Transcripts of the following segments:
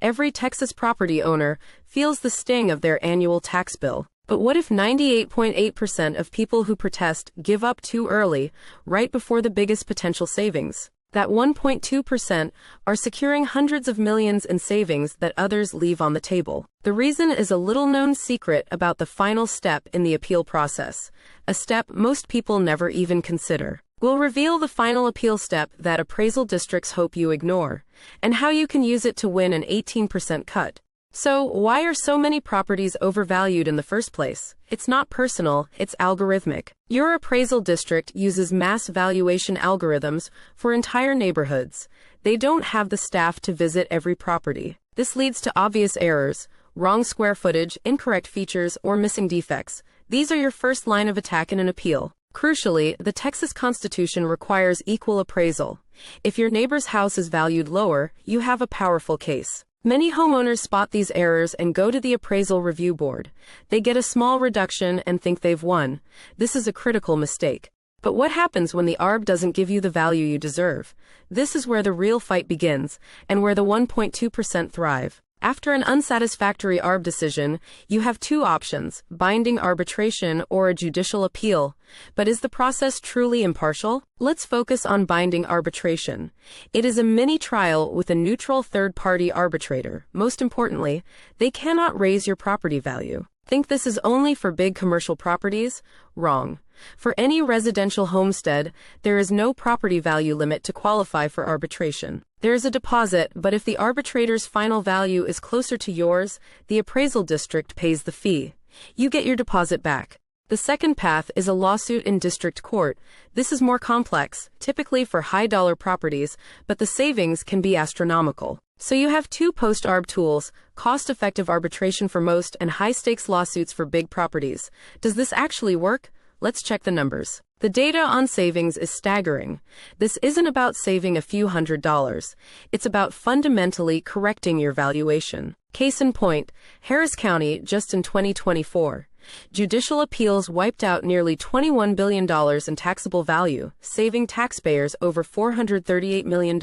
Every Texas property owner feels the sting of their annual tax bill. But what if 98.8% of people who protest give up too early, right before the biggest potential savings? That 1.2% are securing hundreds of millions in savings that others leave on the table. The reason is a little-known secret about the final step in the appeal process, a step most people never even consider. We'll reveal the final appeal step that appraisal districts hope you ignore, and how you can use it to win an 18% cut. So, why are so many properties overvalued in the first place? It's not personal, it's algorithmic. Your appraisal district uses mass valuation algorithms for entire neighborhoods. They don't have the staff to visit every property. This leads to obvious errors, wrong square footage, incorrect features, or missing defects. These are your first line of attack in an appeal. Crucially, the Texas Constitution requires equal appraisal. If your neighbor's house is valued lower, you have a powerful case. Many homeowners spot these errors and go to the appraisal review board. They get a small reduction and think they've won. This is a critical mistake. But what happens when the ARB doesn't give you the value you deserve? This is where the real fight begins, and where the 1.2% thrive. After an unsatisfactory ARB decision, you have two options: binding arbitration or a judicial appeal. But is the process truly impartial? Let's focus on binding arbitration. It is a mini-trial with a neutral third-party arbitrator. Most importantly, they cannot raise your property value. Think this is only for big commercial properties? Wrong. For any residential homestead, there is no property value limit to qualify for arbitration. There is a deposit, but if the arbitrator's final value is closer to yours, the appraisal district pays the fee. You get your deposit back. The second path is a lawsuit in district court. This is more complex, typically for high-dollar properties, but the savings can be astronomical. So you have two post-ARB tools: cost-effective arbitration for most and high-stakes lawsuits for big properties. Does this actually work? Let's check the numbers. The data on savings is staggering. This isn't about saving a few $100s. It's about fundamentally correcting your valuation. Case in point, Harris County, just in 2024. Judicial appeals wiped out nearly $21 billion in taxable value, saving taxpayers over $438 million.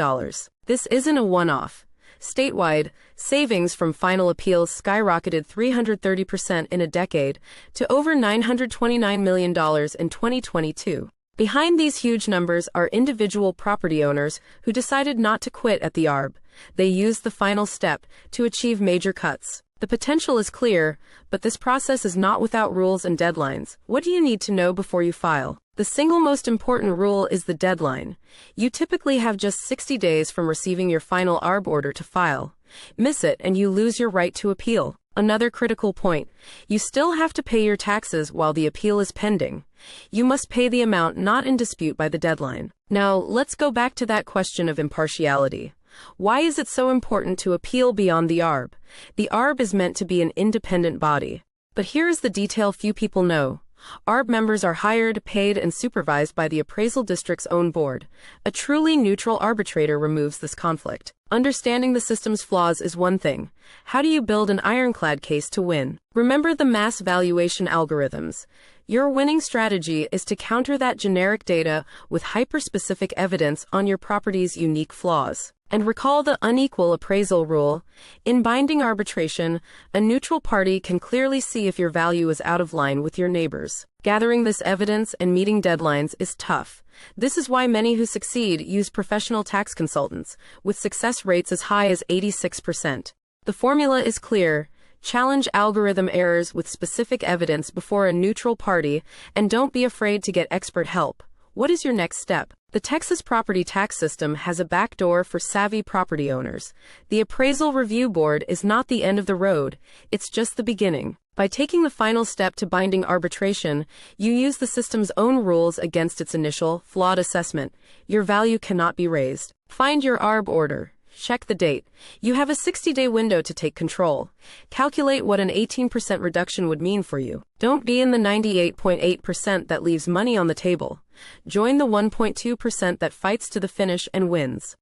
This isn't a one-off. Statewide, savings from final appeals skyrocketed 330% in a decade to over $929 million in 2022. Behind these huge numbers are individual property owners who decided not to quit at the ARB. They used the final step to achieve major cuts. The potential is clear, but this process is not without rules and deadlines. What do you need to know before you file? The single most important rule is the deadline. You typically have just 60 days from receiving your final ARB order to file. Miss it and you lose your right to appeal. Another critical point: you still have to pay your taxes while the appeal is pending. You must pay the amount not in dispute by the deadline. Now, let's go back to that question of impartiality. Why is it so important to appeal beyond the ARB? The ARB is meant to be an independent body. But here is the detail few people know. ARB members are hired, paid, and supervised by the appraisal district's own board. A truly neutral arbitrator removes this conflict. Understanding the system's flaws is one thing. How do you build an ironclad case to win? Remember the mass valuation algorithms. Your winning strategy is to counter that generic data with hyper-specific evidence on your property's unique flaws. And recall the unequal appraisal rule. In binding arbitration, a neutral party can clearly see if your value is out of line with your neighbors. Gathering this evidence and meeting deadlines is tough. This is why many who succeed use professional tax consultants, with success rates as high as 86%. The formula is clear. Challenge algorithm errors with specific evidence before a neutral party, and don't be afraid to get expert help. What is your next step? The Texas property tax system has a backdoor for savvy property owners. The Appraisal Review Board is not the end of the road, it's just the beginning. By taking the final step to binding arbitration, you use the system's own rules against its initial, flawed assessment. Your value cannot be raised. Find your ARB order. Check the date. You have a 60-day window to take control. Calculate what an 18% reduction would mean for you. Don't be in the 98.8% that leaves money on the table. Join the 1.2% that fights to the finish and wins.